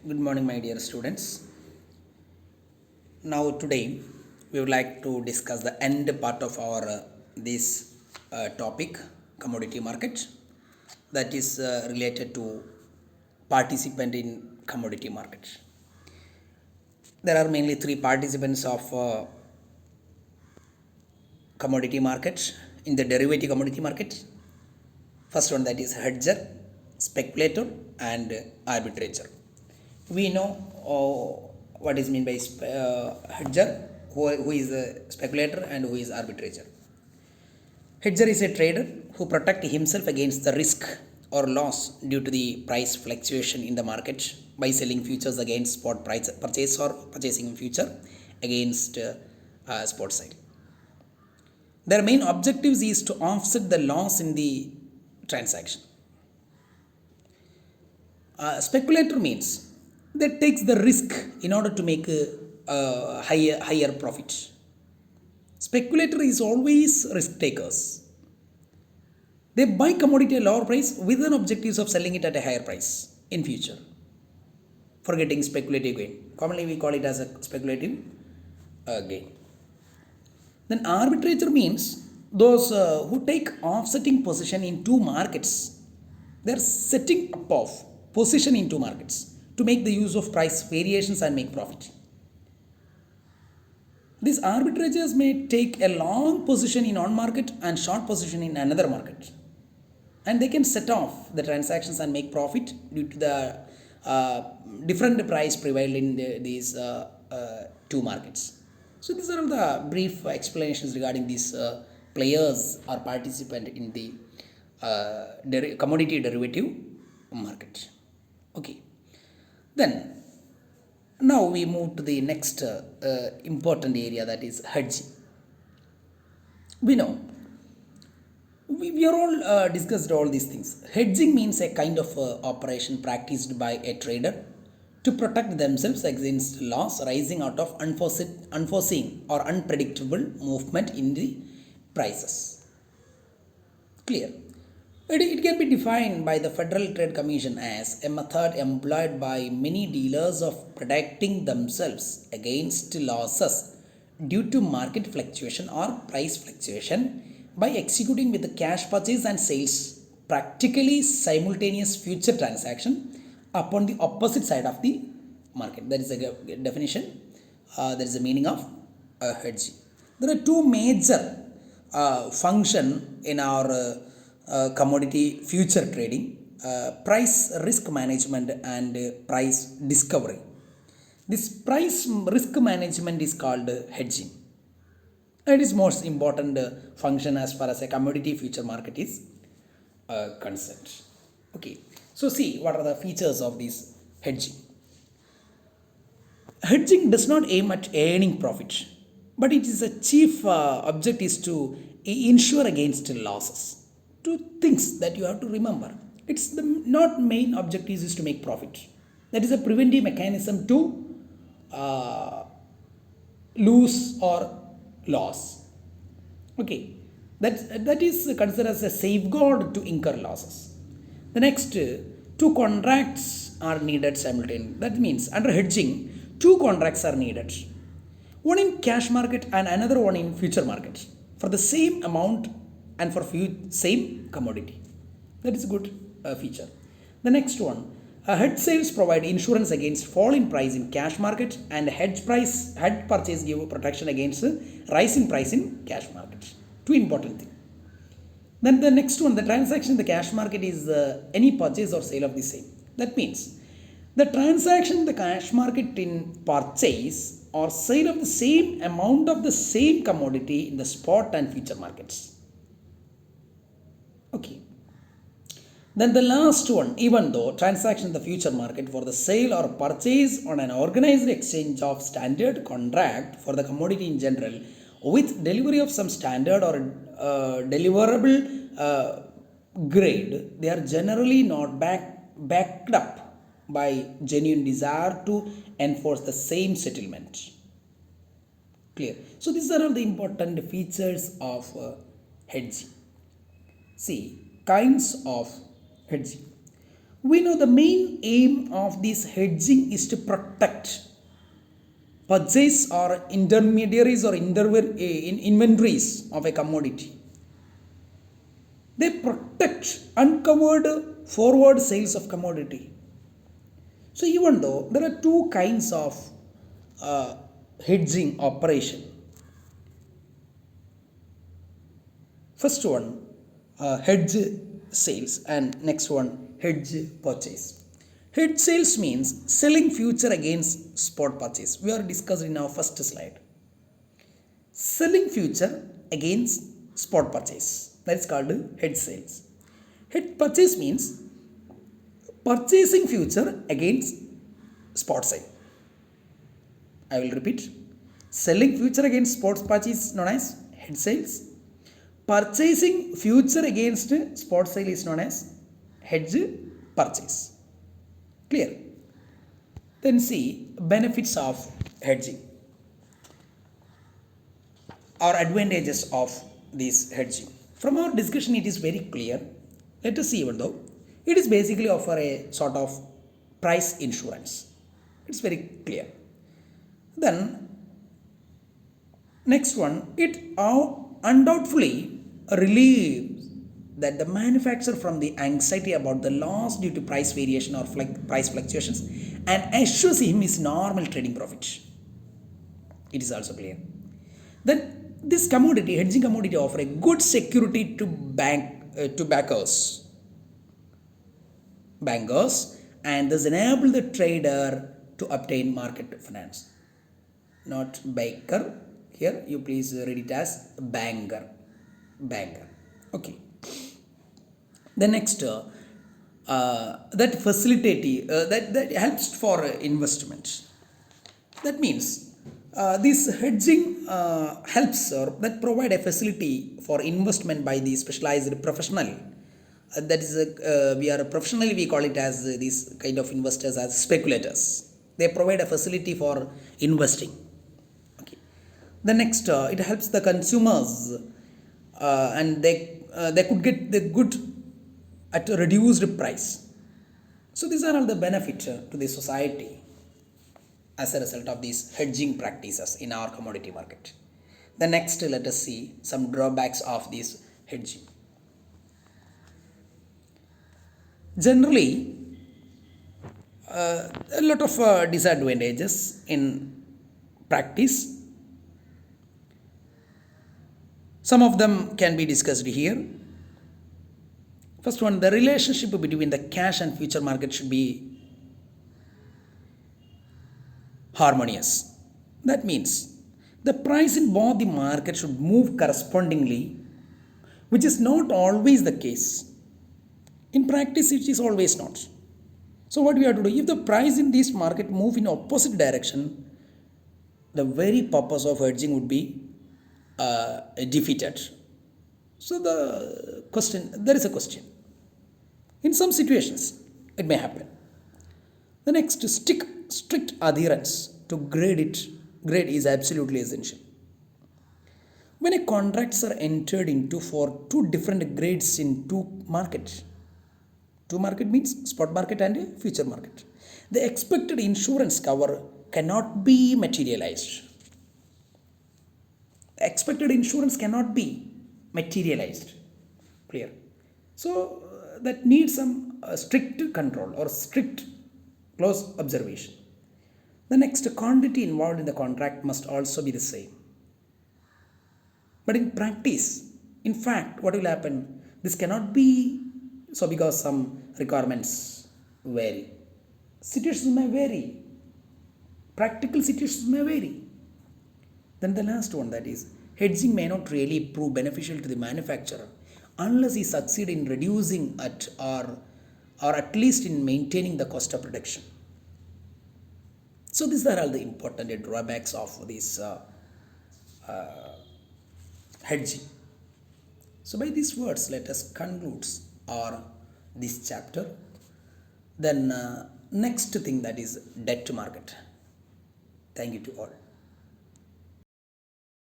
Good morning, my dear students. Now, today we would like to discuss the end part of our this topic, commodity market, that is related to participant in commodity market. There are mainly three participants of commodity market in the derivative commodity market. First one, that is hedger, speculator, and arbitrator. We know what is meant by hedger, who is a speculator and who is arbitrator. Hedger is a trader who protects himself against the risk or loss due to the price fluctuation in the market by selling futures against spot price purchase or purchasing future against spot side. Their main objectives is to offset the loss in the transaction. Speculator means that takes the risk in order to make a higher profit. Speculator is always risk takers. They buy commodity at a lower price with an objective of selling it at a higher price in future for getting speculative gain. Commonly we call it as a speculative gain. Then arbitrator means those who take offsetting position in two markets. They are setting up of position in two markets to make the use of price variations and make profit. These arbitrators may take a long position in one market and short position in another market, and they can set off the transactions and make profit due to the different price prevailed in these two markets. So these are all the brief explanations regarding these players or participant in the commodity derivative market. Okay. Then now we move to the next important area, that is hedging. We know we are all discussed all these things. Hedging means a kind of operation practiced by a trader to protect themselves against loss arising out of unforeseen or unpredictable movement in the prices. Clear? It can be defined by the Federal Trade Commission as a method employed by many dealers of protecting themselves against losses due to market fluctuation or price fluctuation by executing with the cash purchase and sales practically simultaneous future transaction upon the opposite side of the market. That is a definition. That is the meaning of hedging. There are two major function in our commodity future trading: price risk management and price discovery. This price risk management is called hedging. It is most important function as far as a commodity future market is concerned. Okay, so see what are the features of this hedging. Hedging does not aim at earning profit, but it is a chief object is to insure against losses. Two things that you have to remember: it's the not main objective is to make profit. That is a preventive mechanism to lose or loss. Okay, that is considered as a safeguard to incur losses. The next, two contracts are needed simultaneously. That means under hedging, two contracts are needed, one in cash market and another one in future market for the same amount and for same commodity. That is a good feature. The next one, hedge sales provide insurance against fall in price in cash market, and hedge purchase give protection against rise in price in cash market. Two important things. Then the next one, the transaction in the cash market is any purchase or sale of the same. That means the transaction in the cash market in purchase or sale of the same amount of the same commodity in the spot and future markets. Okay. Then the last one, even though transaction in the future market for the sale or purchase on an organized exchange of standard contract for the commodity in general with delivery of some standard or deliverable grade, they are generally not backed up by genuine desire to enforce the same settlement. Clear? So these are all the important features of hedging. See, kinds of hedging. We know the main aim of this hedging is to protect purchase or intermediaries or inventories of a commodity. They protect uncovered forward sales of commodity. So even though there are two kinds of uh, hedging operation. First one, hedge sales, and next one, hedge purchase. Hedge sales means selling future against spot purchase. We are discussed in our first slide. Selling future against spot purchase. That is called hedge sales. Hedge purchase means purchasing future against spot sale. I will repeat. Selling future against spot purchase is known as hedge sales. Purchasing future against spot sale is known as hedge purchase. Clear? Then see benefits of hedging or advantages of this hedging. From our discussion, it is very clear. Let us see, even though it is basically offer a sort of price insurance. It's very clear. Then next one, it undoubtedly relieves that the manufacturer from the anxiety about the loss due to price variation or price fluctuations and assures him his normal trading profit. It is also clear. Then this commodity, hedging commodity, offer a good security to bankers, and thus enable the trader to obtain market finance. Not baker. Here you please read it as banker. Okay. The next that facilitating that helps for investment. That means this hedging helps that provide a facility for investment by the specialized professional. That is we call it as these kind of investors as speculators. They provide a facility for investing. Okay. The next it helps the consumers and they could get the good at a reduced price. So these are all the benefits to the society as a result of these hedging practices in our commodity market. The next, let us see some drawbacks of this hedging. Generally, a lot of disadvantages in practice. Some of them can be discussed here. First one, the relationship between the cash and future market should be harmonious. That means the price in both the market should move correspondingly, which is not always the case. In practice, it is always not. So what we have to do, if the price in this market move in opposite direction, the very purpose of hedging would be defeated. So there is a question. In some situations, it may happen. The next, strict adherence to grade is absolutely essential. When a contracts are entered into for two different grades in two markets means spot market and future market, the expected insurance cover cannot be materialized. The expected insurance cannot be materialized. Clear? So that needs some strict control or strict close observation. The next, quantity involved in the contract must also be the same. But in practice, in fact, what will happen? This cannot be so because some requirements vary. Situations may vary. Practical situations may vary. Then the last one, that is, hedging may not really prove beneficial to the manufacturer unless he succeeds in reducing it or at least in maintaining the cost of production. So these are all the important drawbacks of this hedging. So by these words, let us conclude this chapter. Then next thing, that is debt market. Thank you to all.